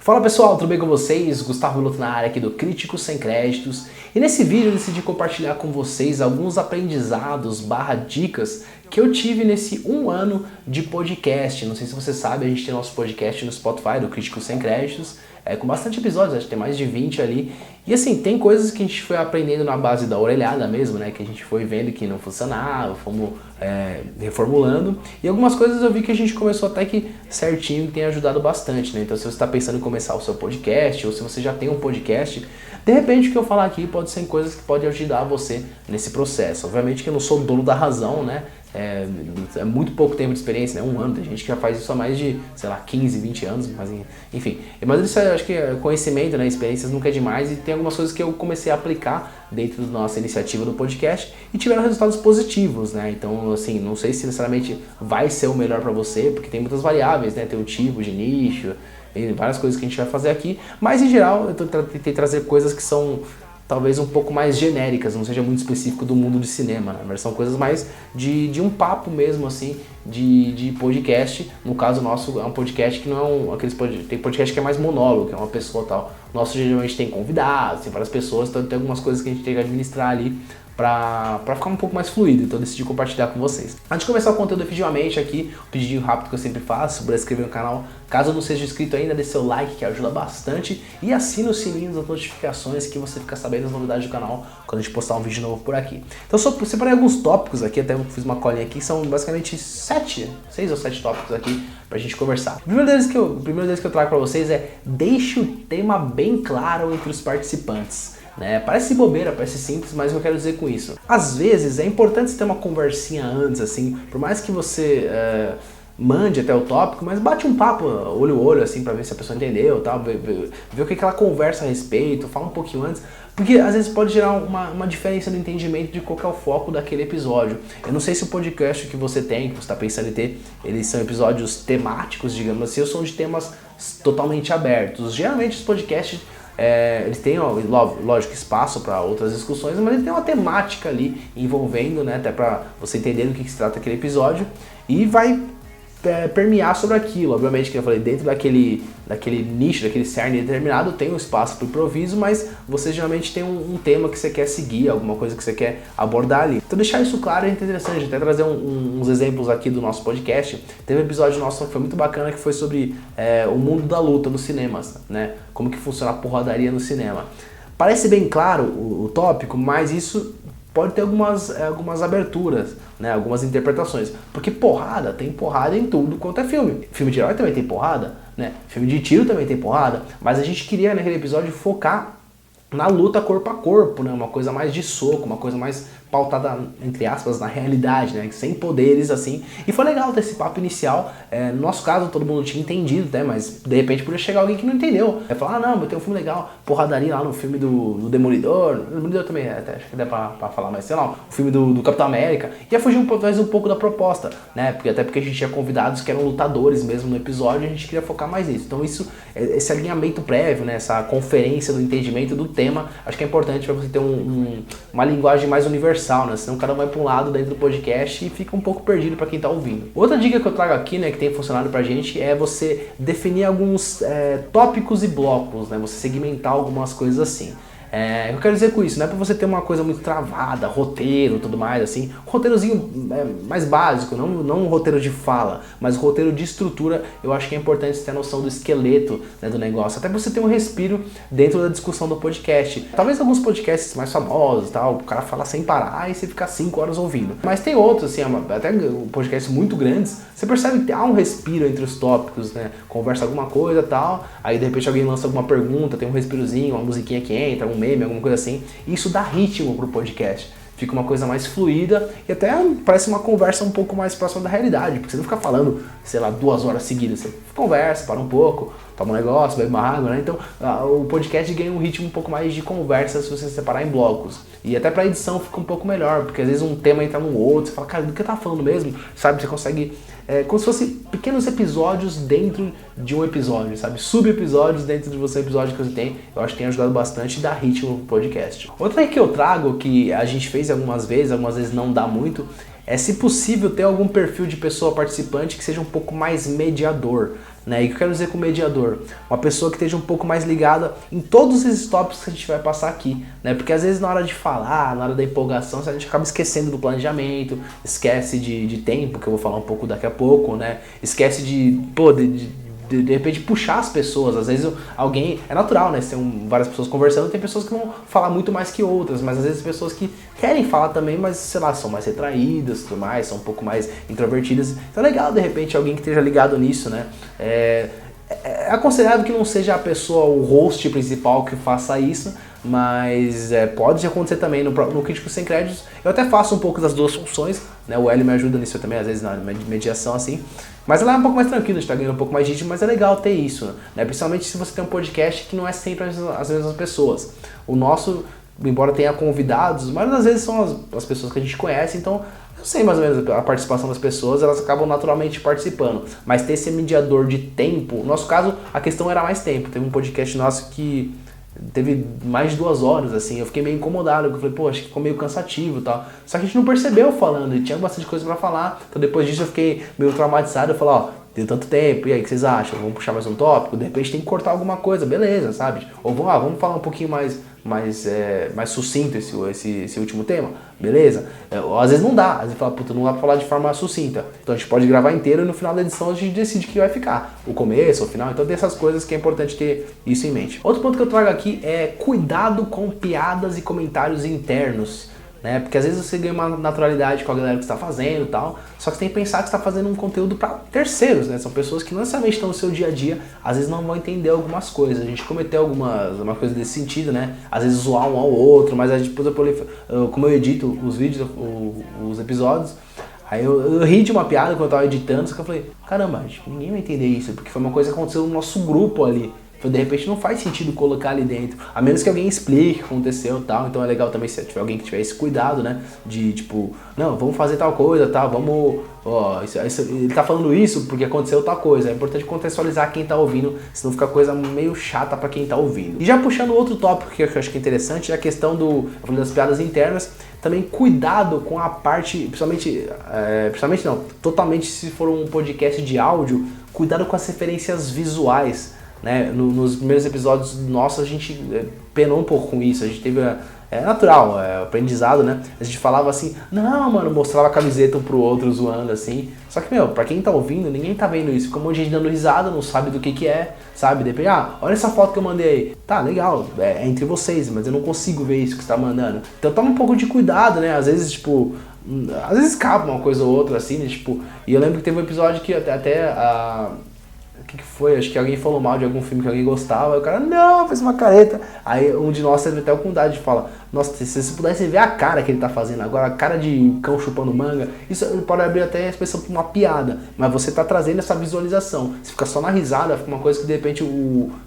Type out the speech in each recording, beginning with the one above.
Fala pessoal, tudo bem com vocês? Gustavo Luto na área aqui do Crítico Sem Créditos. E nesse vídeo eu decidi compartilhar com vocês alguns aprendizados / dicas que eu tive nesse 1 ano de podcast. Não sei se você sabe, a gente tem nosso podcast no Spotify do Crítico Sem Créditos, com bastante episódios, acho que tem mais de 20 ali. E assim, tem coisas que a gente foi aprendendo na base da orelhada mesmo, né? Que a gente foi vendo que não funcionava, fomos reformulando. E algumas coisas eu vi que a gente começou até que certinho e tem ajudado bastante, né? Então se você está pensando em começar o seu podcast, ou se você já tem um podcast, de repente o que eu falar aqui pode ser coisas que podem ajudar você nesse processo. Obviamente que eu não sou dono da razão, né? É muito pouco tempo de experiência, né? 1 ano, tem gente que já faz isso há mais de, sei lá, 15, 20 anos, mas enfim. Mas isso acho que conhecimento, né? Experiências nunca é demais e tem algumas coisas que eu comecei a aplicar dentro da nossa iniciativa do podcast e tiveram resultados positivos, né? Então, assim, não sei se necessariamente vai ser o melhor para você, porque tem muitas variáveis, né? Tem o tipo de nicho, tem várias coisas que a gente vai fazer aqui, mas em geral eu tentei trazer coisas que são talvez um pouco mais genéricas, não seja muito específico do mundo do cinema, né? Mas são coisas mais de um papo mesmo, assim, de podcast. No caso nosso, é um podcast que não é tem podcast que é mais monólogo, que é uma pessoa tal. O nosso geralmente tem convidados, tem várias pessoas, então tem algumas coisas que a gente tem que administrar ali pra ficar um pouco mais fluido, então eu decidi compartilhar com vocês. Antes de começar o conteúdo efetivamente aqui, o pedidinho rápido que eu sempre faço, para inscrever no canal, caso não seja inscrito ainda, dê seu like que ajuda bastante e assina o sininho das notificações que você fica sabendo das novidades do canal quando a gente postar um vídeo novo por aqui. Então eu separei alguns tópicos aqui, até fiz uma colinha aqui, são basicamente 6 ou 7 tópicos aqui pra gente conversar. O primeiro deles que eu trago pra vocês é: deixe o tema bem claro entre os participantes. Né? Parece bobeira, parece simples, mas eu quero dizer com isso, às vezes é importante você ter uma conversinha antes, assim, por mais que você mande até o tópico, mas bate um papo olho a olho, assim, pra ver se a pessoa entendeu, tal, ver o que ela conversa a respeito, fala um pouquinho antes, porque às vezes pode gerar uma diferença no entendimento de qual que é o foco daquele episódio. Eu não sei se o podcast que você tem, que você está pensando em ter, eles são episódios temáticos, digamos assim, ou são de temas totalmente abertos. Geralmente os podcasts eles têm, lógico, espaço para outras discussões, mas ele tem uma temática ali envolvendo, né, até para você entender do que se trata aquele episódio, e vai permear sobre aquilo. Obviamente, que eu falei, dentro daquele nicho, daquele cerne determinado, tem um espaço para o improviso, mas você geralmente tem um tema que você quer seguir, alguma coisa que você quer abordar ali. Então deixar isso claro é interessante, até trazer uns exemplos aqui do nosso podcast. Teve um episódio nosso que foi muito bacana, que foi sobre o mundo da luta nos cinemas, né? Como que funciona a porradaria no cinema. Parece bem claro o tópico, mas isso pode ter algumas aberturas, né, algumas interpretações. Porque tem porrada em tudo quanto é filme. Filme de herói também tem porrada, né? Filme de tiro também tem porrada. Mas a gente queria naquele episódio focar na luta corpo a corpo, né? Uma coisa mais de soco, uma coisa mais pautada, entre aspas, na realidade, né? Sem poderes, assim. E foi legal ter esse papo inicial. No nosso caso, todo mundo tinha entendido, né? Mas de repente podia chegar alguém que não entendeu. Vai falar, não, mas tem um filme legal, porradaria lá no filme do Demolidor. O Demolidor também, até acho que dá pra falar, mas sei lá, o filme do Capitão América. Ia fugir um pouco da proposta, né? Porque a gente tinha convidados que eram lutadores mesmo no episódio e a gente queria focar mais nisso. Então esse alinhamento prévio, né? Essa conferência do entendimento do tema, acho que é importante para você ter uma linguagem mais universal, né? Senão cada um vai para um lado dentro do podcast e fica um pouco perdido para quem tá ouvindo. Outra dica que eu trago aqui, né, que tem funcionado pra gente, é você definir alguns tópicos e blocos, né? Você segmentar algumas coisas assim. Eu quero dizer com isso, não é pra você ter uma coisa muito travada, roteiro, tudo mais, assim, roteirozinho mais básico, não um roteiro de fala, mas roteiro de estrutura. Eu acho que é importante você ter a noção do esqueleto, né, do negócio, até pra você ter um respiro dentro da discussão do podcast. Talvez alguns podcasts mais famosos, tal, o cara fala sem parar e você fica 5 horas ouvindo, mas tem outros, assim, até podcasts muito grandes, você percebe que há um respiro entre os tópicos, né, conversa alguma coisa, tal, aí de repente alguém lança alguma pergunta, tem um respirozinho, uma musiquinha que entra, um meme, alguma coisa assim, e isso dá ritmo pro podcast. Fica uma coisa mais fluida e até parece uma conversa um pouco mais próxima da realidade, porque você não fica falando, sei lá, 2 horas seguidas, você conversa, para um pouco, toma um negócio, bebe uma água, né? Então o podcast ganha um ritmo um pouco mais de conversa se você separar em blocos. E até pra edição fica um pouco melhor, porque às vezes um tema entra no outro, você fala, cara, do que eu tava falando mesmo? Sabe, você consegue, como se fosse pequenos episódios dentro de um episódio, sabe? Sub-episódios dentro de você, episódio que você tem. Eu acho que tem ajudado bastante e dá ritmo pro podcast. Outra que eu trago, que a gente fez algumas vezes não dá muito, é, se possível, ter algum perfil de pessoa participante que seja um pouco mais mediador. né? E o que eu quero dizer com mediador? Uma pessoa que esteja um pouco mais ligada em todos esses tópicos que a gente vai passar aqui, né? Porque às vezes na hora de falar, na hora da empolgação, a gente acaba esquecendo do planejamento, esquece de tempo, que eu vou falar um pouco daqui a pouco, né? Esquece de repente puxar as pessoas. Às vezes alguém, é natural, né? Se tem várias pessoas conversando, tem pessoas que vão falar muito mais que outras, mas às vezes pessoas que querem falar também, mas sei lá, são mais retraídas, tudo mais, são um pouco mais introvertidas. Então é legal de repente alguém que esteja ligado nisso, né? É aconselhável que não seja a pessoa, o host principal que faça isso, mas pode acontecer também no Crítico Sem Créditos. Eu até faço um pouco das duas funções, né? O Hélio me ajuda nisso também, às vezes na mediação assim. Mas ela é um pouco mais tranquila, a gente tá ganhando um pouco mais de ritmo, mas é legal ter isso, né? Principalmente se você tem um podcast que não é sempre as mesmas pessoas. O nosso, embora tenha convidados, mas às vezes são as pessoas que a gente conhece, então eu sei mais ou menos a participação das pessoas, elas acabam naturalmente participando. Mas ter esse mediador de tempo, no nosso caso a questão era mais tempo. Teve um podcast nosso que teve mais de 2 horas, assim, eu fiquei meio incomodado, eu falei, pô, acho que ficou meio cansativo e tal. Só que a gente não percebeu falando, e tinha bastante coisa pra falar, então depois disso eu fiquei meio traumatizado, eu falei, ó, deu tanto tempo, e aí, o que vocês acham? Vamos puxar mais um tópico? De repente tem que cortar alguma coisa, beleza, sabe? Ou vamos falar um pouquinho mais sucinto esse último tema, beleza? Às vezes não dá, às vezes fala, puta, não dá pra falar de forma sucinta. Então a gente pode gravar inteiro e no final da edição a gente decide o que vai ficar, o começo, o final, então tem essas coisas que é importante ter isso em mente. Outro ponto que eu trago aqui é cuidado com piadas e comentários internos, né? Porque às vezes você ganha uma naturalidade com a galera que está fazendo e tal, só que você tem que pensar que você está fazendo um conteúdo para terceiros, né? São pessoas que não necessariamente estão no seu dia a dia, às vezes não vão entender algumas coisas. A gente cometeu uma coisa desse sentido, né? Às vezes zoar um ao outro, mas a gente, como eu edito os vídeos, os episódios, aí eu ri de uma piada quando eu tava editando, só que eu falei, caramba, ninguém vai entender isso, porque foi uma coisa que aconteceu no nosso grupo ali. Então, de repente não faz sentido colocar ali dentro, a menos que alguém explique o que aconteceu e tal. Então é legal também se tiver alguém que tiver esse cuidado, né? De tipo, não, vamos fazer tal coisa, tá? Vamos, ele tá falando isso porque aconteceu tal coisa. É importante contextualizar quem tá ouvindo, senão fica coisa meio chata pra quem tá ouvindo. E já puxando outro tópico que eu acho que é interessante, é a questão eu falei das piadas internas. Também cuidado com a parte, totalmente se for um podcast de áudio, cuidado com as referências visuais. Né? Nos primeiros episódios nossos a gente penou um pouco com isso, a gente teve, natural, aprendizado, né? A gente falava assim, não, mano, mostrava a camiseta um pro outro zoando assim, só que, pra quem tá ouvindo, ninguém tá vendo isso, fica um monte de gente dando risada, não sabe do que é, sabe? Depende, olha essa foto que eu mandei aí, tá, legal, é entre vocês, mas eu não consigo ver isso que você tá mandando, então toma um pouco de cuidado, né? Às vezes escapa uma coisa ou outra assim, né? Tipo, e eu lembro que teve um episódio que até o que foi? Acho que alguém falou mal de algum filme que alguém gostava, aí o cara, não, fez uma careta. Aí um de nós teve até a oportunidade de falar, nossa, se você pudesse ver a cara que ele tá fazendo agora, a cara de cão chupando manga, isso pode abrir até a expressão pra uma piada, mas você tá trazendo essa visualização. Se fica só na risada, fica uma coisa que de repente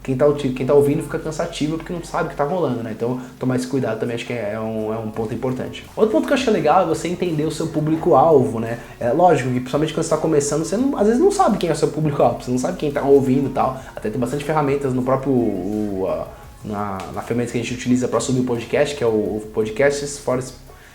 quem tá ouvindo fica cansativo porque não sabe o que tá rolando, né? Então tomar esse cuidado também acho que é um ponto importante. Outro ponto que eu acho legal é você entender o seu público-alvo, né? É lógico que principalmente quando você tá começando, você às vezes não sabe quem é o seu público-alvo, você não sabe quem tá ouvindo e tal. Até tem bastante ferramentas no próprio na ferramenta que a gente utiliza para subir o podcast, que é o Podcasts for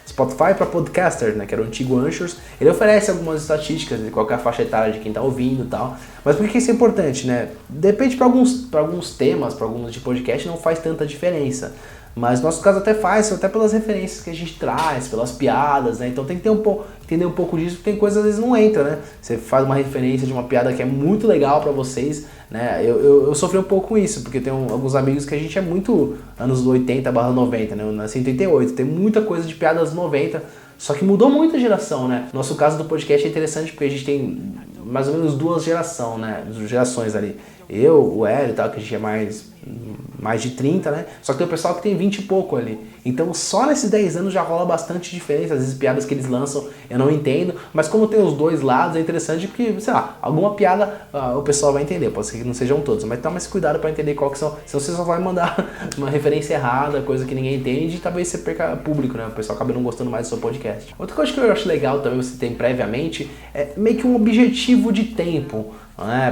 Spotify para Podcaster, né, que era o antigo Anchors. Ele oferece algumas estatísticas de qual é a faixa etária de quem está ouvindo e tal. Mas por que isso é importante, né? Depende para alguns temas, para alguns de podcast não faz tanta diferença. Mas no nosso caso até faz, até pelas referências que a gente traz, pelas piadas, né? Então tem que entender um pouco disso, porque tem coisas às vezes não entra, né? Você faz uma referência de uma piada que é muito legal pra vocês, né? Eu sofri um pouco com isso, porque tem alguns amigos que a gente é muito anos 80/90, né? Eu nasci em 88, tem muita coisa de piadas 90, só que mudou muito a geração, né? Nosso caso do podcast é interessante porque a gente tem mais ou menos 2 gerações ali. Eu, o Hélio e tal, que a gente é mais de 30, né? Só que tem o pessoal que tem 20 e pouco ali. Então só nesses 10 anos já rola bastante diferença. Às vezes piadas que eles lançam eu não entendo, mas como tem os dois lados é interessante porque, sei lá, alguma piada o pessoal vai entender. Pode ser que não sejam todos, mas toma esse cuidado para entender qual que são. Senão você só vai mandar uma referência errada, coisa que ninguém entende e talvez você perca público, né? O pessoal acaba não gostando mais do seu podcast. Outra coisa que eu acho legal também você tem previamente é meio que um objetivo de tempo.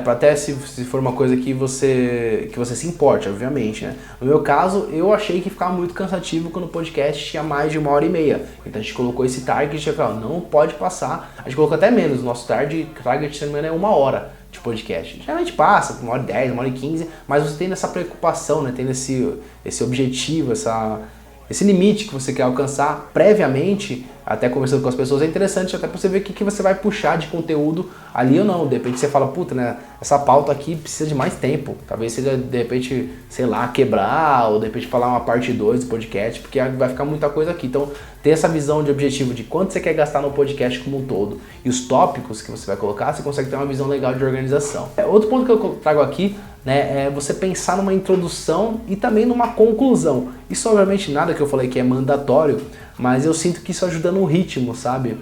Para até se for uma coisa que você se importe, obviamente, né? No meu caso, eu achei que ficava muito cansativo quando o podcast tinha mais de 1h30. Então a gente colocou esse target, não pode passar. A gente colocou até menos, o nosso target se não me engano, é 1 hora. de podcast? Geralmente passa, 1h10, 1h15, mas você tem essa preocupação, né? Tem esse objetivo, esse limite que você quer alcançar previamente, até conversando com as pessoas, é interessante até pra você ver o que você vai puxar de conteúdo ali ou não. De repente você fala, puta, né, essa pauta aqui precisa de mais tempo. Talvez seja, de repente, sei lá, quebrar, ou de repente falar uma parte 2 do podcast, porque vai ficar muita coisa aqui. Então, ter essa visão de objetivo de quanto você quer gastar no podcast como um todo e os tópicos que você vai colocar, você consegue ter uma visão legal de organização. Outro ponto que eu trago aqui, né, é você pensar numa introdução e também numa conclusão. Isso obviamente nada que eu falei que é mandatório, mas eu sinto que isso ajuda no ritmo, sabe?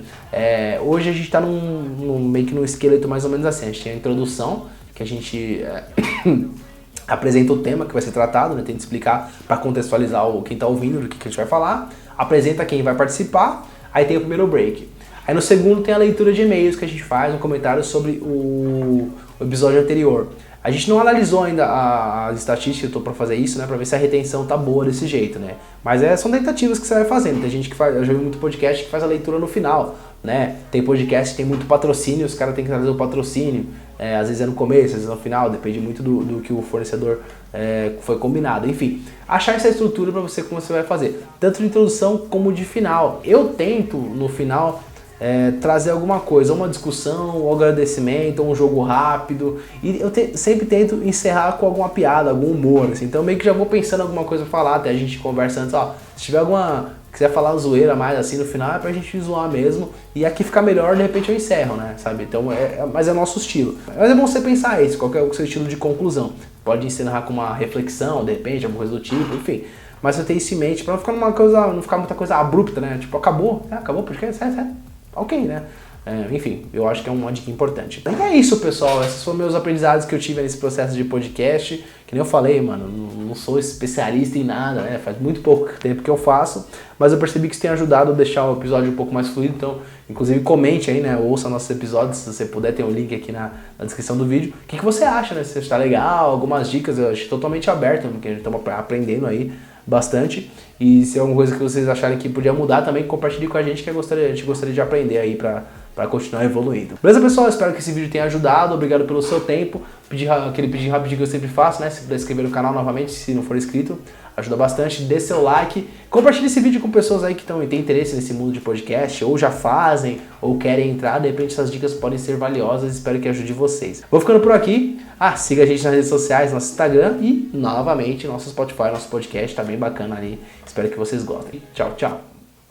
Hoje a gente está meio que num esqueleto mais ou menos assim. A gente tem a introdução, que a gente apresenta o tema que vai ser tratado, né? Tenta explicar para contextualizar quem está ouvindo do que a gente vai falar, apresenta quem vai participar, aí tem o primeiro break. Aí no segundo tem a leitura de e-mails que a gente faz, um comentário sobre o episódio anterior. A gente não analisou ainda as estatísticas, eu tô para fazer isso, né, para ver se a retenção tá boa desse jeito, né? Mas são tentativas que você vai fazendo. Tem gente que faz, eu já vi muito podcast que faz a leitura no final, né? Tem podcast que tem muito patrocínio, os caras têm que trazer o patrocínio. Às vezes é no começo, às vezes é no final, depende muito do que o fornecedor foi combinado. Enfim, achar essa estrutura para você como você vai fazer, tanto de introdução como de final. Eu tento no final trazer alguma coisa, uma discussão, um agradecimento, um jogo rápido, e eu sempre tento encerrar com alguma piada, algum humor, assim. Então meio que já vou pensando em alguma coisa pra falar, até a gente conversa antes, ó, se tiver quiser falar zoeira mais assim no final, é pra gente zoar mesmo, e aqui ficar melhor, de repente eu encerro, né, sabe? Então, mas é o nosso estilo. Mas é bom você pensar isso, qual que é o seu estilo de conclusão. Pode encerrar com uma reflexão, de repente, alguma coisa do tipo, enfim. Mas você ter isso em mente pra não ficar não ficar muita coisa abrupta, né? Tipo, acabou o podcast, ok, né? Enfim, eu acho que é uma dica importante. E é isso, pessoal. Esses foram meus aprendizados que eu tive nesse processo de podcast. Que nem eu falei, mano, não sou especialista em nada, né? Faz muito pouco tempo que eu faço, mas eu percebi que isso tem ajudado a deixar o episódio um pouco mais fluido. Então, inclusive, comente aí, né? Ouça nossos episódios, se você puder, tem um link aqui na descrição do vídeo. O que você acha, né? Se está legal, algumas dicas, eu acho totalmente aberto, porque a gente estamos aprendendo aí bastante. E se é alguma coisa que vocês acharem que podia mudar também, compartilhe com a gente, que a gente gostaria de aprender aí pra continuar evoluindo. Beleza, pessoal? Espero que esse vídeo tenha ajudado. Obrigado pelo seu tempo. Aquele pedido rapidinho que eu sempre faço, né? Se puder inscrever no canal novamente, se não for inscrito, ajuda bastante. Dê seu like. Compartilhe esse vídeo com pessoas aí que têm interesse nesse mundo de podcast, ou já fazem, ou querem entrar. De repente essas dicas podem ser valiosas. Espero que ajude vocês. Vou ficando por aqui. Siga a gente nas redes sociais, nosso Instagram e, novamente, nosso Spotify, nosso podcast. Tá bem bacana ali. Espero que vocês gostem. Tchau, tchau.